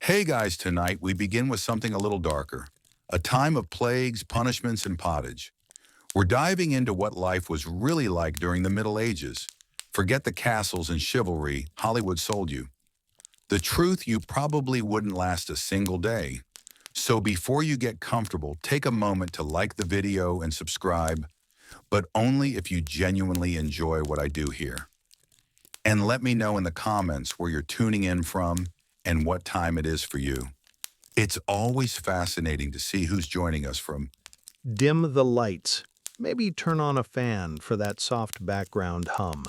Hey guys, tonight we begin with something a little darker. A time of plagues, punishments, and pottage. We're diving into what life was really like during the Middle Ages. Forget the castles and chivalry Hollywood sold you. The truth, you probably wouldn't last a single day. So before you get comfortable, take a moment to like the video and subscribe, but only if you genuinely enjoy what I do here. And let me know in the comments where you're tuning in from and what time it is for you. It's always fascinating to see who's joining us from. Dim the lights. Maybe turn on a fan for that soft background hum.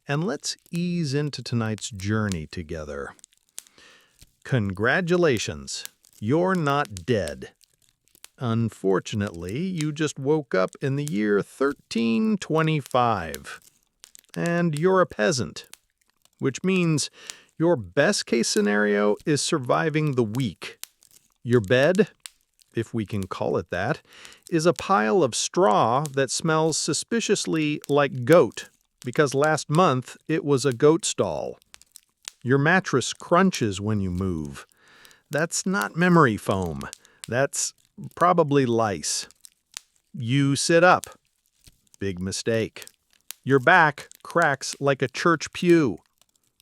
And let's ease into tonight's journey together. Congratulations, you're not dead. Unfortunately, you just woke up in the year 1325. And you're a peasant, which means your best case scenario is surviving the week. Your bed, if we can call it that, is a pile of straw that smells suspiciously like goat, because last month it was a goat stall. Your mattress crunches when you move. That's not memory foam. That's probably lice. You sit up. Big mistake. Your back cracks like a church pew.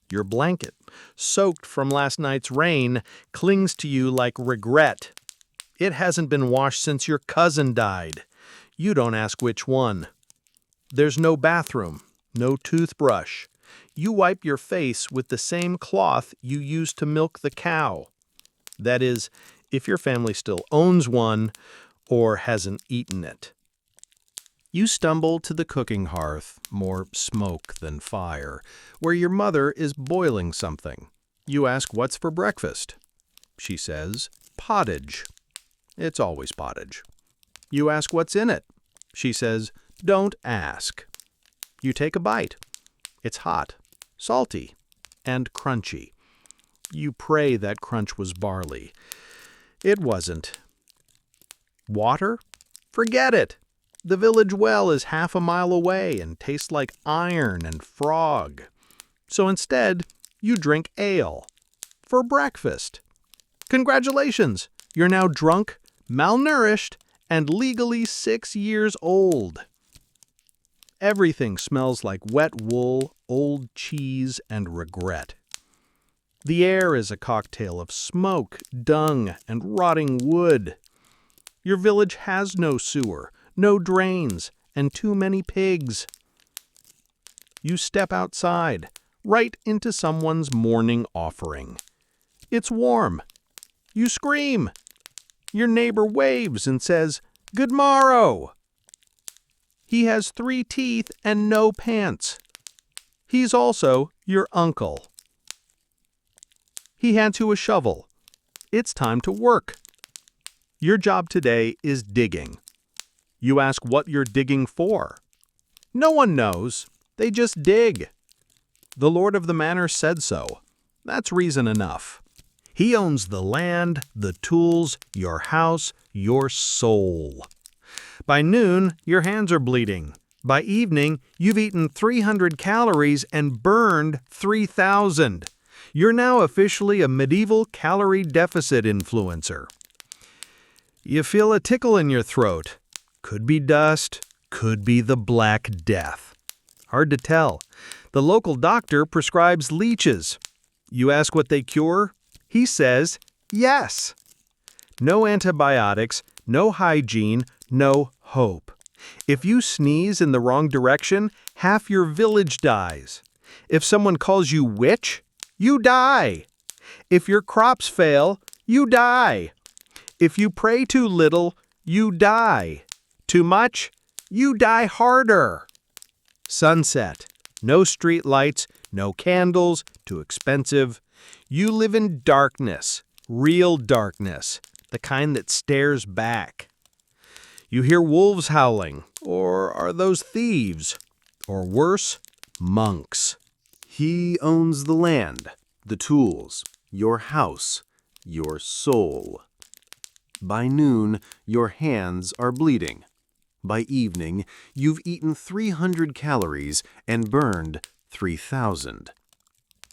Your blanket, soaked from last night's rain, clings to you like regret. It hasn't been washed since your cousin died. You don't ask which one. There's no bathroom, no toothbrush. You wipe your face with the same cloth you used to milk the cow. That is, if your family still owns one or hasn't eaten it. You stumble to the cooking hearth, more smoke than fire, where your mother is boiling something. You ask what's for breakfast. She says, pottage. It's always pottage. You ask what's in it. She says, don't ask. You take a bite. It's hot, salty, and crunchy. You pray that crunch was barley. It wasn't. Water? Forget it. The village well is half a mile away and tastes like iron and frog. So instead, you drink ale. For breakfast. Congratulations! You're now drunk, malnourished, and legally 6 years old. Everything smells like wet wool, old cheese, and regret. The air is a cocktail of smoke, dung, and rotting wood. Your village has no sewer, no drains, and too many pigs. You step outside, right into someone's morning offering. It's warm. You scream. Your neighbor waves and says, "Good morrow." He has 3 teeth and no pants. He's also your uncle. He hands you a shovel. It's time to work. Your job today is digging. You ask what you're digging for. No one knows. They just dig. The Lord of the Manor said so. That's reason enough. He owns the land, the tools, your house, your soul. By noon, your hands are bleeding. By evening, you've eaten 300 calories and burned 3,000. You're now officially a medieval calorie deficit influencer. You feel a tickle in your throat. Could be dust, could be the Black Death. Hard to tell. The local doctor prescribes leeches. You ask what they cure? He says, yes. No antibiotics, no hygiene, no hope. If you sneeze in the wrong direction, half your village dies. If someone calls you witch, you die. If your crops fail, you die. If you pray too little, you die. Too much, you die harder. Sunset. No street lights, no candles, too expensive. You live in darkness, real darkness, the kind that stares back. You hear wolves howling, or are those thieves? Or worse, monks. He owns the land, the tools, your house, your soul. By noon, your hands are bleeding. By evening, you've eaten 300 calories and burned 3,000.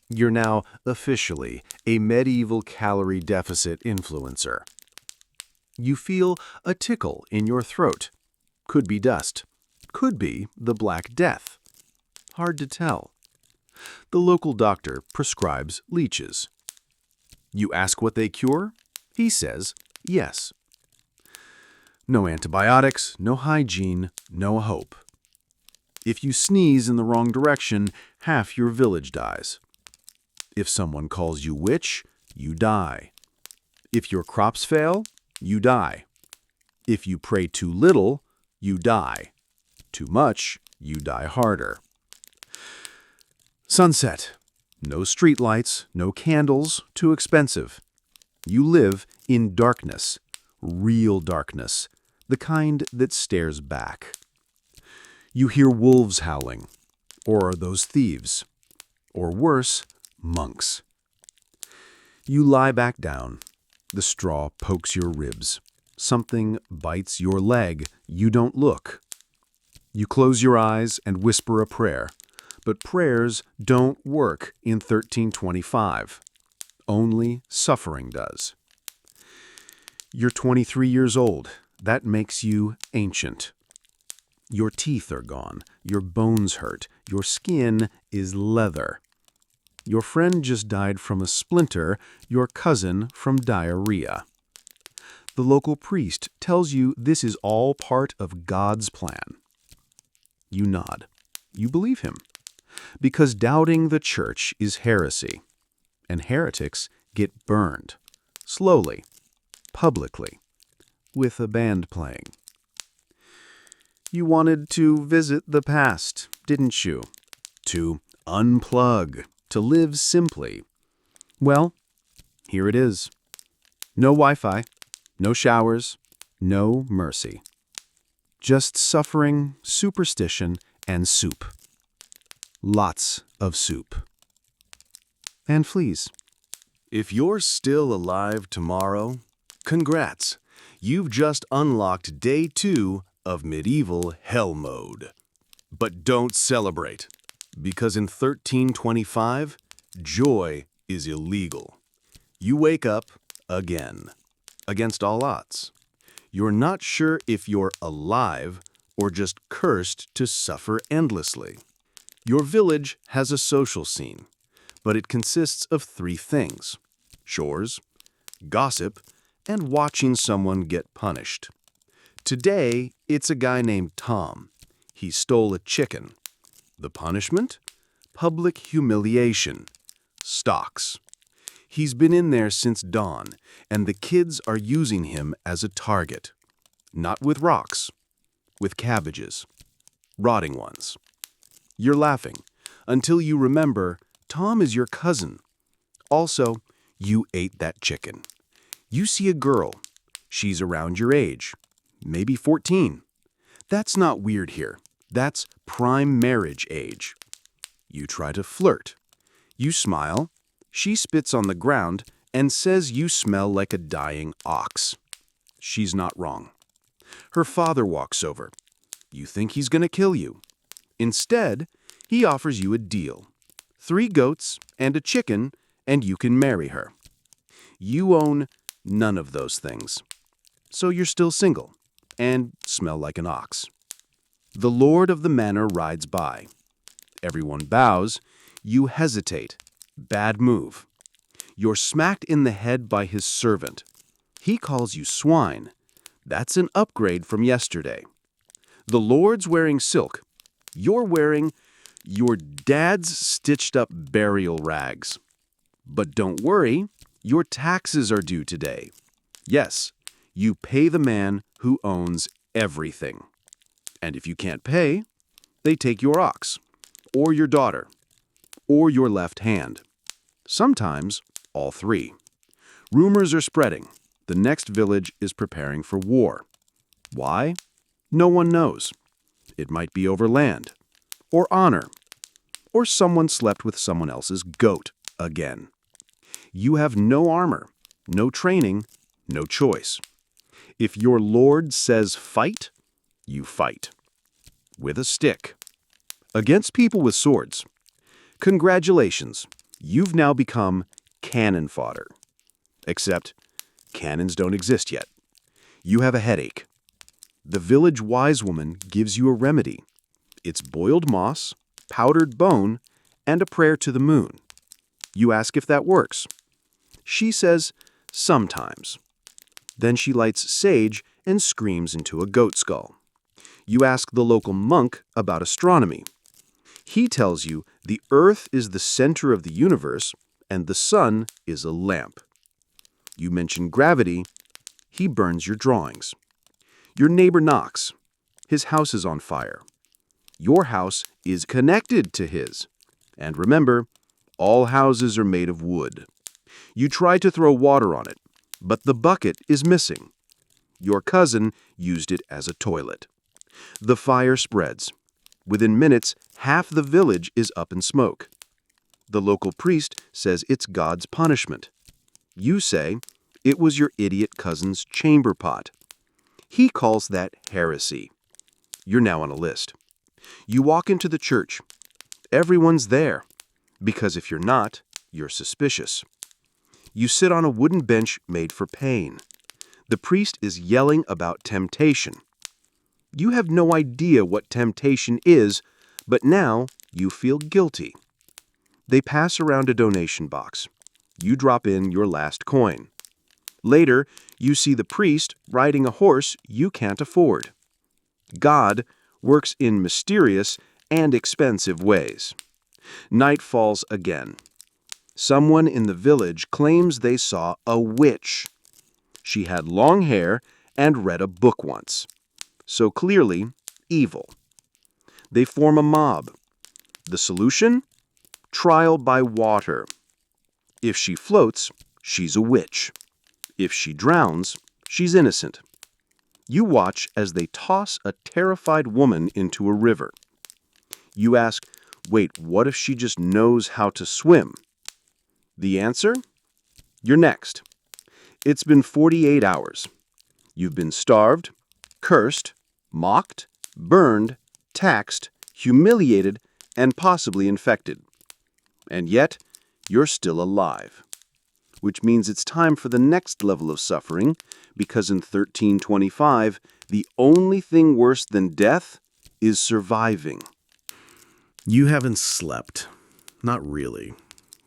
You're now officially a medieval calorie deficit influencer. You feel a tickle in your throat. Could be dust. Could be the Black Death. Hard to tell. The local doctor prescribes leeches. You ask what they cure? He says yes. No antibiotics, no hygiene, no hope. If you sneeze in the wrong direction, half your village dies. If someone calls you witch, you die. If your crops fail, you die. If you pray too little, you die. Too much, you die harder. Sunset. No streetlights, no candles, too expensive. You live in darkness, real darkness, the kind that stares back. You hear wolves howling, or those thieves, or worse, monks. You lie back down. The straw pokes your ribs. Something bites your leg. You don't look. You close your eyes and whisper a prayer. But prayers don't work in 1325. Only suffering does. You're 23 years old. That makes you ancient. Your teeth are gone. Your bones hurt. Your skin is leather. Your friend just died from a splinter, your cousin from diarrhea. The local priest tells you this is all part of God's plan. You nod. You believe him. Because doubting the church is heresy, and heretics get burned, slowly, publicly, with a band playing. You wanted to visit the past, didn't you? To unplug, to live simply. Well, here it is. No Wi-Fi, no showers, no mercy. Just suffering, superstition, and soup. Lots of soup. And fleas. If you're still alive tomorrow, congrats! You've just unlocked Day 2 of Medieval Hell Mode. But don't celebrate, because in 1325, joy is illegal. You wake up again, against all odds. You're not sure if you're alive or just cursed to suffer endlessly. Your village has a social scene, but it consists of 3 things: chores, gossip, and watching someone get punished. Today, it's a guy named Tom. He stole a chicken. The punishment? Public humiliation. Stocks. He's been in there since dawn, and the kids are using him as a target. Not with rocks, with cabbages. Rotting ones. You're laughing until you remember Tom is your cousin. Also, you ate that chicken. You see a girl. She's around your age, maybe 14. That's not weird here. That's prime marriage age. You try to flirt. You smile. She spits on the ground and says you smell like a dying ox. She's not wrong. Her father walks over. You think he's going to kill you. Instead, he offers you a deal. 3 goats and a chicken, and you can marry her. You own none of those things. So you're still single and smell like an ox. The lord of the manor rides by. Everyone bows. You hesitate. Bad move. You're smacked in the head by his servant. He calls you swine. That's an upgrade from yesterday. The lord's wearing silk. You're wearing your dad's stitched-up burial rags. But don't worry, your taxes are due today. Yes, you pay the man who owns everything. And if you can't pay, they take your ox, or your daughter, or your left hand. Sometimes all 3. Rumors are spreading. The next village is preparing for war. Why? No one knows. It might be over land, or honor, or someone slept with someone else's goat again. You have no armor, no training, no choice. If your lord says fight, you fight. With a stick. Against people with swords. Congratulations, You've now become cannon fodder. Except cannons don't exist yet. You have a headache. The village wise woman gives you a remedy. It's boiled moss, powdered bone, and a prayer to the moon. You ask if that works. She says, sometimes. Then she lights sage and screams into a goat skull. You ask the local monk about astronomy. He tells you the earth is the center of the universe and the sun is a lamp. You mention gravity. He burns your drawings. Your neighbor knocks. His house is on fire. Your house is connected to his. And remember, all houses are made of wood. You try to throw water on it, but the bucket is missing. Your cousin used it as a toilet. The fire spreads. Within minutes, half the village is up in smoke. The local priest says it's God's punishment. You say it was your idiot cousin's chamber pot. He calls that heresy. You're now on a list. You walk into the church. Everyone's there, because if you're not, you're suspicious. You sit on a wooden bench made for pain. The priest is yelling about temptation. You have no idea what temptation is, but now you feel guilty. They pass around a donation box. You drop in your last coin. Later, you see the priest riding a horse you can't afford. God works in mysterious and expensive ways. Night falls again. Someone in the village claims they saw a witch. She had long hair and read a book once. So clearly, evil. They form a mob. The solution? Trial by water. If she floats, she's a witch. If she drowns, she's innocent. You watch as they toss a terrified woman into a river. You ask, wait, what if she just knows how to swim? The answer? You're next. It's been 48 hours. You've been starved, cursed, mocked, burned, taxed, humiliated, and possibly infected. And yet, you're still alive. Which means it's time for the next level of suffering, because in 1325, the only thing worse than death is surviving. You haven't slept. Not really.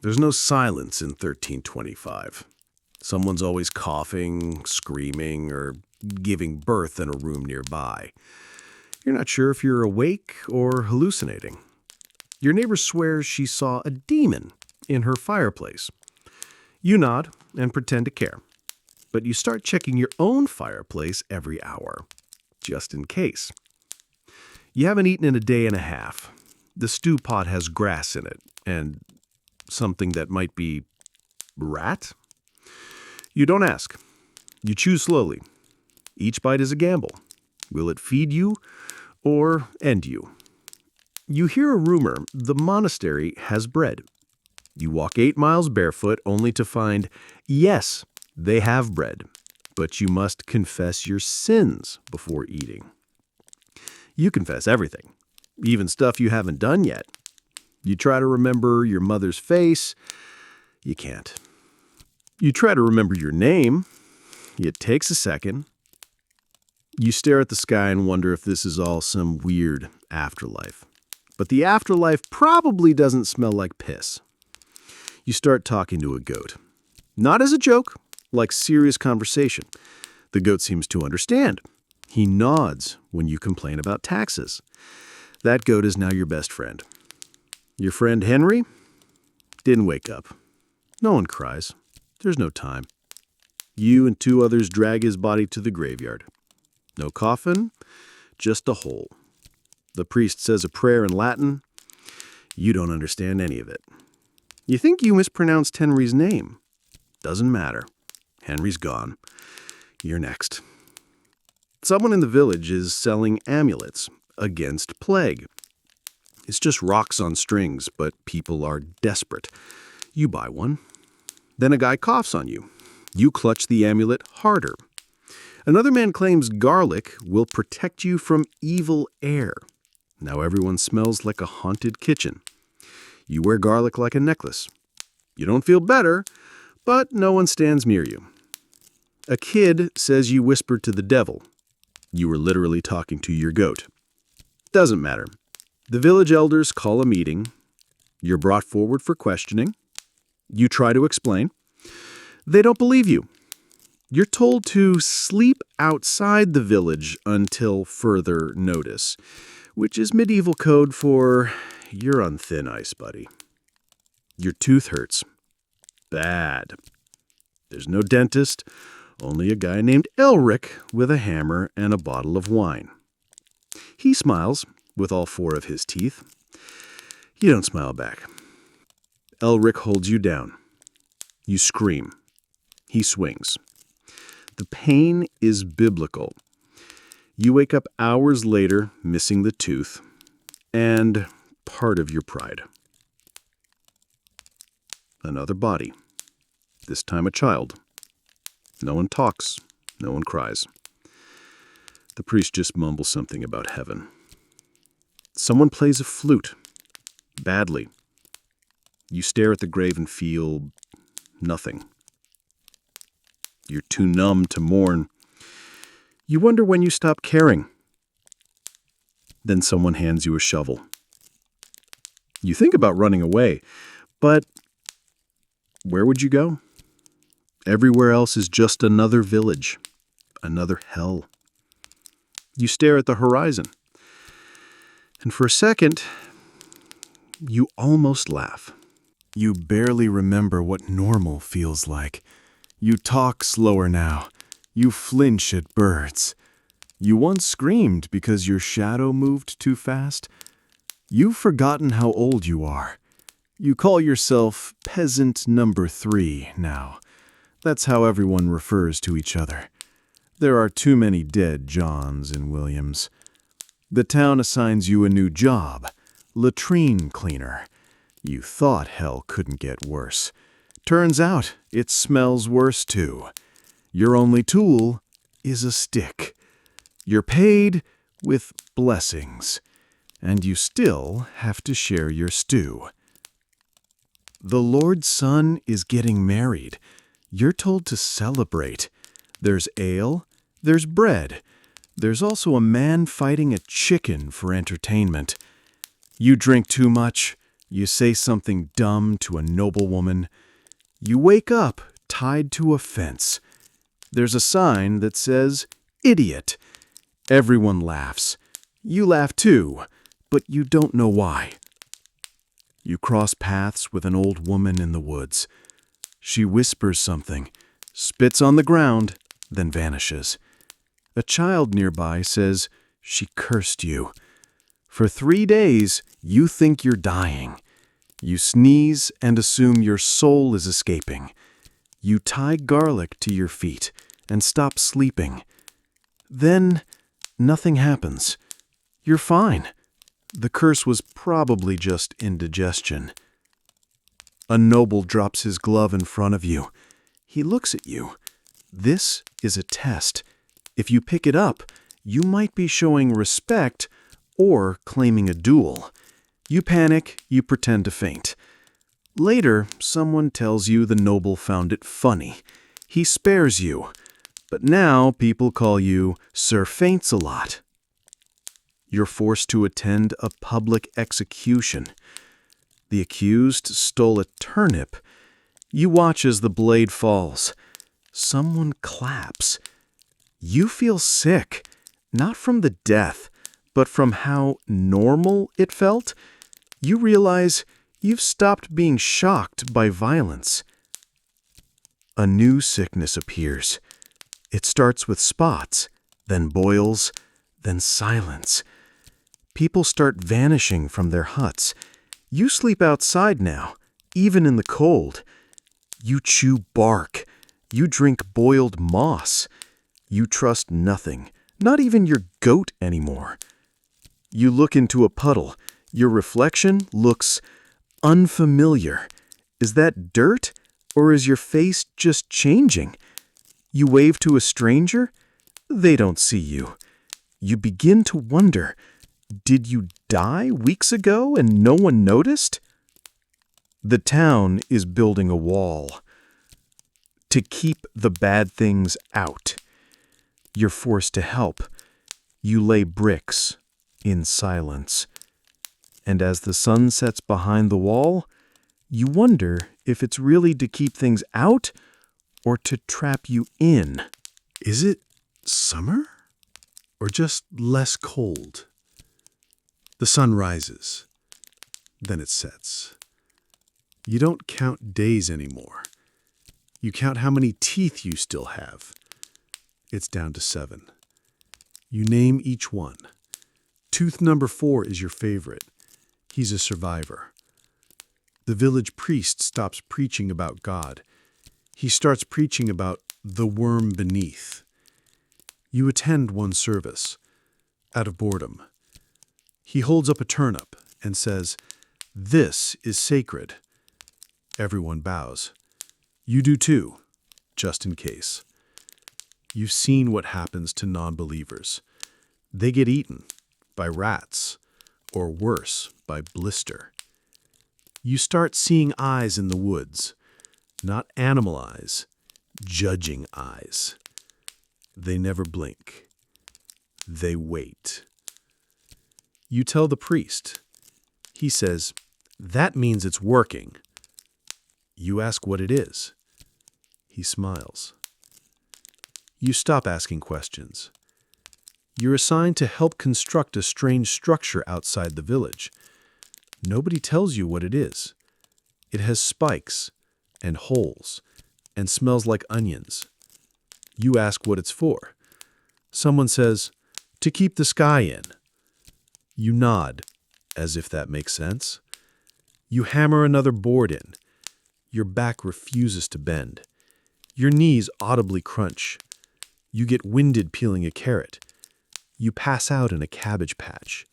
There's no silence in 1325. Someone's always coughing, screaming, or giving birth in a room nearby. You're not sure if you're awake or hallucinating. Your neighbor swears she saw a demon in her fireplace. You nod and pretend to care, but you start checking your own fireplace every hour, just in case. You haven't eaten in a day and a half. The stew pot has grass in it, and something that might be rat? You don't ask. You choose slowly. Each bite is a gamble. Will it feed you or end you? You hear a rumor the monastery has bread. You walk 8 miles barefoot only to find, yes, they have bread, but you must confess your sins before eating. You confess everything, even stuff you haven't done yet. You try to remember your mother's face. You can't. You try to remember your name. It takes a second. You stare at the sky and wonder if this is all some weird afterlife. But the afterlife probably doesn't smell like piss. You start talking to a goat. Not as a joke, like serious conversation. The goat seems to understand. He nods when you complain about taxes. That goat is now your best friend. Your friend Henry didn't wake up. No one cries. There's no time. You and 2 others drag his body to the graveyard. No coffin, just a hole. The priest says a prayer in Latin. You don't understand any of it. You think you mispronounced Henry's name. Doesn't matter. Henry's gone. You're next. Someone in the village is selling amulets against plague. It's just rocks on strings, but people are desperate. You buy one. Then a guy coughs on you. You clutch the amulet harder. Another man claims garlic will protect you from evil air. Now everyone smells like a haunted kitchen. You wear garlic like a necklace. You don't feel better, but no one stands near you. A kid says you whispered to the devil. You were literally talking to your goat. Doesn't matter. The village elders call a meeting. You're brought forward for questioning. You try to explain. They don't believe you. You're told to sleep outside the village until further notice, which is medieval code for you're on thin ice, buddy. Your tooth hurts. Bad. There's no dentist, only a guy named Elric with a hammer and a bottle of wine. He smiles with all 4 of his teeth. You don't smile back. Elric holds you down. You scream. He swings. The pain is biblical. You wake up hours later, missing the tooth and part of your pride. Another body. This time a child. No one talks. No one cries. The priest just mumbles something about heaven. Someone plays a flute. Badly. You stare at the grave and feel nothing. You're too numb to mourn. You wonder when you stop caring. Then someone hands you a shovel. You think about running away, but where would you go? Everywhere else is just another village, another hell. You stare at the horizon, and for a second, you almost laugh. You barely remember what normal feels like. You talk slower now. You flinch at birds. You once screamed because your shadow moved too fast. You've forgotten how old you are. You call yourself Peasant Number 3 now. That's how everyone refers to each other. There are too many dead Johns and Williams. The town assigns you a new job, latrine cleaner. You thought hell couldn't get worse. Turns out it smells worse too. Your only tool is a stick. You're paid with blessings, and you still have to share your stew. The Lord's Son is getting married. You're told to celebrate. There's ale, there's bread. There's also a man fighting a chicken for entertainment. You drink too much. You say something dumb to a noblewoman. You wake up tied to a fence. There's a sign that says, "Idiot." Everyone laughs. You laugh too, but you don't know why. You cross paths with an old woman in the woods. She whispers something, spits on the ground, then vanishes. A child nearby says she cursed you. For 3 days, you think you're dying. You sneeze and assume your soul is escaping. You tie garlic to your feet and stop sleeping. Then, nothing happens. You're fine. The curse was probably just indigestion. A noble drops his glove in front of you. He looks at you. This is a test. If you pick it up, you might be showing respect or claiming a duel. You panic, you pretend to faint. Later, someone tells you the noble found it funny. He spares you. But now people call you Sir Faints-a-Lot. You're forced to attend a public execution. The accused stole a turnip. You watch as the blade falls. Someone claps. You feel sick, not from the death, but from how normal it felt. You realize you've stopped being shocked by violence. A new sickness appears. It starts with spots, then boils, then silence. People start vanishing from their huts. You sleep outside now, even in the cold. You chew bark. You drink boiled moss. You trust nothing, not even your goat anymore. You look into a puddle. Your reflection looks unfamiliar. Is that dirt, or is your face just changing? You wave to a stranger. They don't see you. You begin to wonder, did you die weeks ago and no one noticed? The town is building a wall to keep the bad things out. You're forced to help. You lay bricks in silence. And as the sun sets behind the wall, you wonder if it's really to keep things out or to trap you in. Is it summer or just less cold? The sun rises, then it sets. You don't count days anymore. You count how many teeth you still have. It's down to 7. You name each one. Tooth number 4 is your favorite. He's a survivor. The village priest stops preaching about God. He starts preaching about the worm beneath. You attend one service, out of boredom. He holds up a turnip and says, "This is sacred." Everyone bows. You do too, just in case. You've seen what happens to non-believers. They get eaten by rats, or worse, by blister. You start seeing eyes in the woods, not animal eyes, judging eyes. They never blink. They wait. You tell the priest. He says, "That means it's working." You ask what it is. He smiles. You stop asking questions. You're assigned to help construct a strange structure outside the village. Nobody tells you what it is. It has spikes and holes and smells like onions. You ask what it's for. Someone says, "To keep the sky in." You nod, as if that makes sense. You hammer another board in. Your back refuses to bend. Your knees audibly crunch. You get winded peeling a carrot. You pass out in a cabbage patch.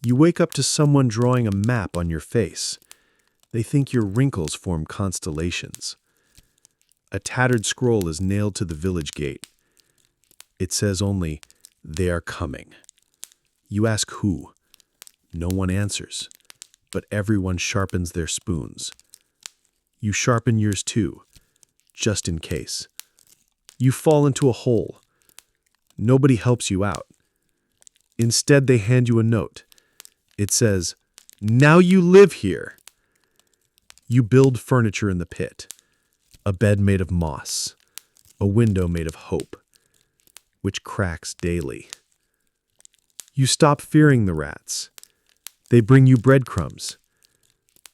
You wake up to someone drawing a map on your face. They think your wrinkles form constellations. A tattered scroll is nailed to the village gate. It says only, "They are coming." You ask who. No one answers, but everyone sharpens their spoons. You sharpen yours too, just in case. You fall into a hole. Nobody helps you out. Instead, they hand you a note. It says, "Now you live here." You build furniture in the pit. A bed made of moss. A window made of hope, which cracks daily. You stop fearing the rats. They bring you breadcrumbs.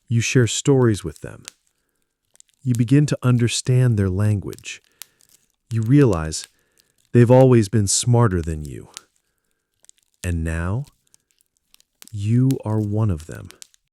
You share stories with them. You begin to understand their language. You realize they've always been smarter than you. And now, you are one of them.